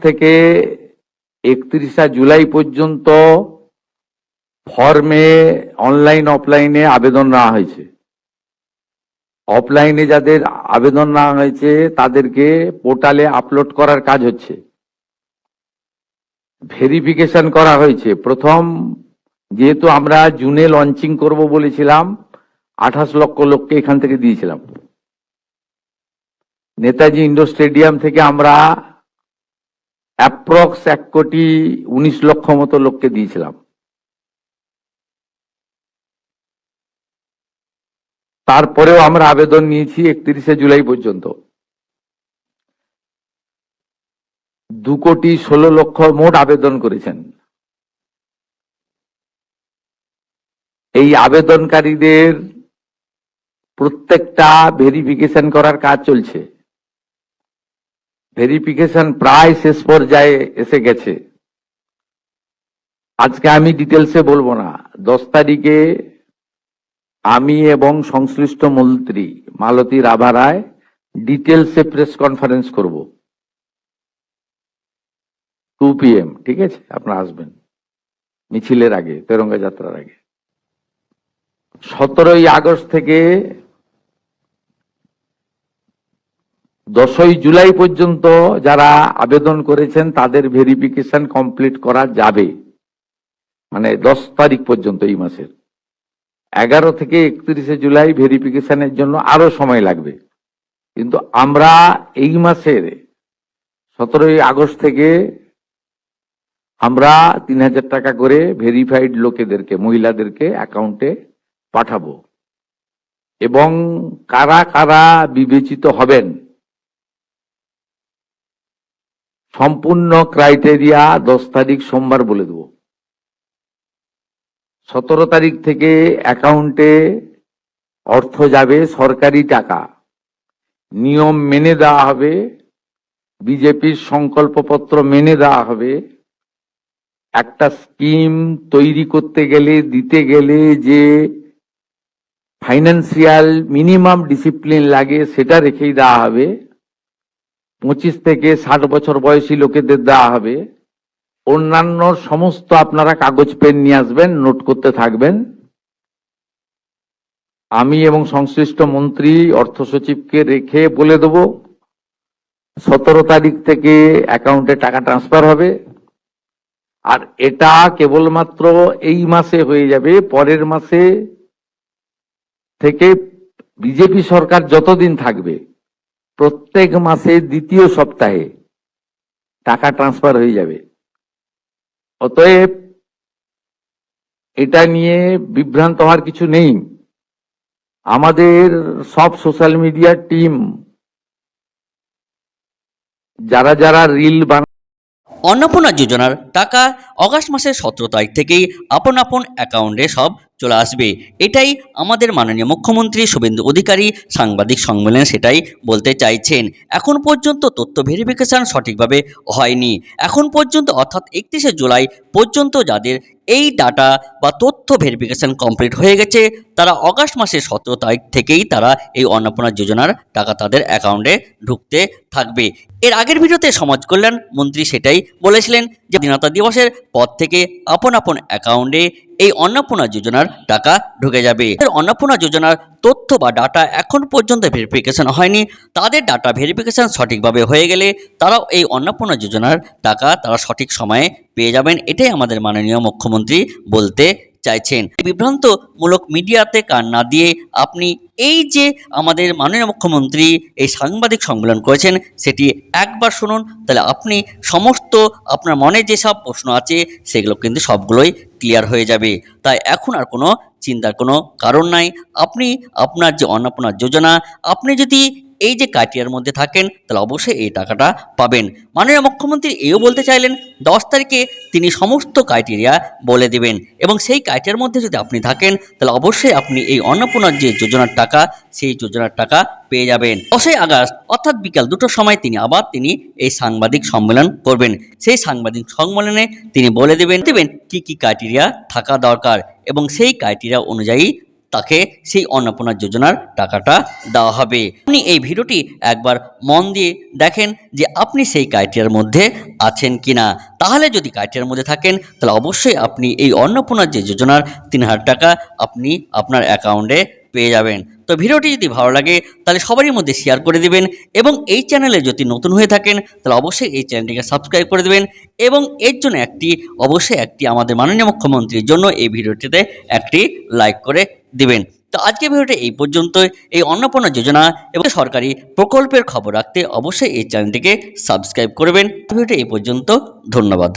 থেকে 31 জুলাই পর্যন্ত ফর্মে অনলাইন অফলাইনে আবেদন নেওয়া হয়েছে। অফলাইনে যাদের আবেদন নেওয়া হয়েছে তাদেরকে পোর্টালে আপলোড করার কাজ হচ্ছে, ভেরিফিকেশন করা হয়েছে। প্রথম যেহেতু আমরা জুনে লঞ্চিং করব বলেছিলাম, 28 লক্ষ লোককে এখান থেকে দিয়েছিলাম। নেতাজি ইন্ডোর স্টেডিয়াম থেকে আমরা অ্যাপ্রক্স 1,19,00,000 মতো লোককে দিয়েছিলাম। তারপরেও আমরা আবেদন নিয়েছি 31 জুলাই পর্যন্ত। 2,16,00,000 মোট আবেদন করেছেন। এই আবেদনকারীদের প্রত্যেকটা ভেরিফিকেশন করার কাজ চলছে। ভেরিফিকেশন প্রায় শেষ পর্যায়ে এসে গেছে। আজকে আমি ডিটেলসে বলবো না। 10 তারিখে আমি এবং সংশ্লিষ্ট মন্ত্রী মালতী রাভা রায় ডিটেলসে প্রেস কনফারেন্স করব 2 PM, ঠিক আছে? আপনারা আসবেন মিছিলের আগে, তেরঙ্গা যাত্রার আগে। 17 আগস্ট থেকে 10 জুলাই পর্যন্ত যারা আবেদন করেছেন তাদের ভেরিফিকেশন কমপ্লিট করা যাবে, মানে 10 তারিখ পর্যন্ত এই মাসের। 11 থেকে 31 জুলাই ভেরিফিকেশনের জন্য আরো সময় লাগবে, কিন্তু আমরা এই মাসের 17 আগস্ট থেকে আমরা 3,000 টাকা করে ভেরিফাইড লোকেদেরকে, মহিলাদেরকে অ্যাকাউন্টে পাঠাবো। এবং কারা কারা বিবেচিত হবেন সম্পূর্ণ ক্রাইটেরিয়া 10 তারিখ সোমবার বলে দেব। 17 তারিখ থেকে অ্যাকাউন্টে অর্থ যাবে, সরকারি টাকা, নিয়ম মেনে দেওয়া হবে, বিজেপির সংকল্পপত্র মেনে দেওয়া হবে। একটা স্কিম তৈরি করতে গেলে, দিতে গেলে যে ফাইন্যান্সিয়াল মিনিমাম ডিসিপ্লিন লাগে সেটা রেখেই দেওয়া হবে। 25 থেকে 60 বছর বয়সী লোকেদের দেওয়া হবে। অন্যান্য সমস্ত আপনারা কাগজ পেন নিয়ে আসবেন, নোট করতে থাকবেন। আমি এবং সংশ্লিষ্ট মন্ত্রী অর্থ সচিবকে রেখে বলে দেব 17 তারিখ থেকে অ্যাকাউন্টে টাকা ট্রান্সফার হবে। আর এটা কেবলমাত্র এই মাসে হয়ে যাবে। পরের মাসে থেকে বিজেপি সরকার যতদিন থাকবে প্রত্যেক মাসে দ্বিতীয় সপ্তাহে টাকা ট্রান্সফার হয়ে যাবে। অতএব এটা নিয়ে বিভ্রান্ত হওয়ার কিছু নেই। আমাদের সব সোশ্যাল মিডিয়ার টিম যারা যারা রিল অন্নপূর্ণা যোজনার টাকা অগাস্ট মাসের 17 তারিখ থেকেই আপন আপন অ্যাকাউন্টে সব চলে আসবে। এটাই আমাদের মাননীয় মুখ্যমন্ত্রী শুভেন্দু অধিকারী সাংবাদিক সম্মেলনে সেটাই বলতে চাইছেন। এখন পর্যন্ত তথ্য ভেরিফিকেশন সঠিকভাবে হয়নি। এখন পর্যন্ত অর্থাৎ 31 জুলাই পর্যন্ত যাদের এই ডাটা বা তথ্য ভেরিফিকেশন কমপ্লিট হয়ে গেছে তারা অগাস্ট মাসের 17 তারিখ থেকেই তারা এই অন্নপূর্ণা যোজনার টাকা তাদের অ্যাকাউন্টে ঢুকতে থাকবে। এর আগের ভিডিওতে সমাজ কল্যাণ মন্ত্রী সেটাই বলেছিলেন যে স্বাধীনতা দিবসের পর থেকে আপন আপন অ্যাকাউন্টে এই অন্নপূর্ণা যোজনার টাকা ঢুকে যাবে। অন্নপূর্ণা যোজনার তথ্য বা ডাটা এখন পর্যন্ত ভেরিফিকেশন হয়নি, তাদের ডাটা ভেরিফিকেশন সঠিকভাবে হয়ে গেলে তারাও এই অন্নপূর্ণা যোজনার টাকা তারা সঠিক সময়ে পেয়ে যাবেন। এটাই আমাদের মাননীয় মুখ্যমন্ত্রী বলতে চাইছেন। বিভ্রান্তমূলক মিডিয়াতে কান না দিয়ে আপনি এই যে আমাদের মাননীয় মুখ্যমন্ত্রী এই সাংবাদিক সম্মেলন করেছেন সেটি একবার শুনুন, তাহলে আপনি সমস্ত আপনার মনে যেসব প্রশ্ন আছে সেগুলো কিন্তু সবগুলোই ক্লিয়ার হয়ে যাবে। তাই এখন আর কোনো চিন্তার কোনো কারণ নাই। আপনি আপনার যে অন্নপূর্ণা যোজনা, আপনি যদি এই যে ক্রাইটেরিয়ার মধ্যে থাকেন তাহলে অবশ্যই এই টাকাটা পাবেন। মাননীয় মুখ্যমন্ত্রী এও বলতে চাইলেন 10 তারিখে তিনি সমস্ত ক্রাইটেরিয়া বলে দেবেন এবং সেই ক্রাইটেরিয়ার মধ্যে যদি আপনি থাকেন তাহলে অবশ্যই আপনি এই অন্নপূর্ণার যে যোজনার টাকা সেই যোজনার টাকা পেয়ে যাবেন। 10 আগস্ট অর্থাৎ বিকাল 2টোর সময় তিনি এই সাংবাদিক সম্মেলন করবেন। সেই সাংবাদিক সম্মেলনে তিনি বলে দেবেন কি কি ক্রাইটেরিয়া থাকা দরকার এবং সেই ক্রাইটেরিয়া অনুযায়ী তাকে সেই অন্নপূর্ণা যোজনার টাকাটা দেওয়া হবে। আপনি এই ভিডিওটি একবার মন দিয়ে দেখেন যে আপনি সেই ক্রাইটেরিয়ার মধ্যে আছেন কিনা। তাহলে যদি ক্রাইটেরিয়ার মধ্যে থাকেন তাহলে অবশ্যই আপনি এই অন্নপূর্ণা যে যোজনার 3,000 টাকা আপনি আপনার অ্যাকাউন্টে পেয়ে যাবেন। তো ভিডিওটি যদি ভালো লাগে তাহলে সবারই মধ্যে শেয়ার করে দিবেন এবং এই চ্যানেলে যদি নতুন হয়ে থাকেন তাহলে অবশ্যই এই চ্যানেলটিকে সাবস্ক্রাইব করে দেবেন এবং এর জন্য অবশ্যই একটি আমাদের মাননীয় মুখ্যমন্ত্রীর জন্য এই ভিডিওটিতে একটি লাইক করে দিবেন। তো আজকে ভিডিওটি এই পর্যন্তই। এই অন্নপূর্ণা যোজনা এবং সরকারি প্রকল্পের খবর রাখতে অবশ্যই এই চ্যানেলটিকে সাবস্ক্রাইব করবেন। ভিডিওটি এই পর্যন্ত, ধন্যবাদ।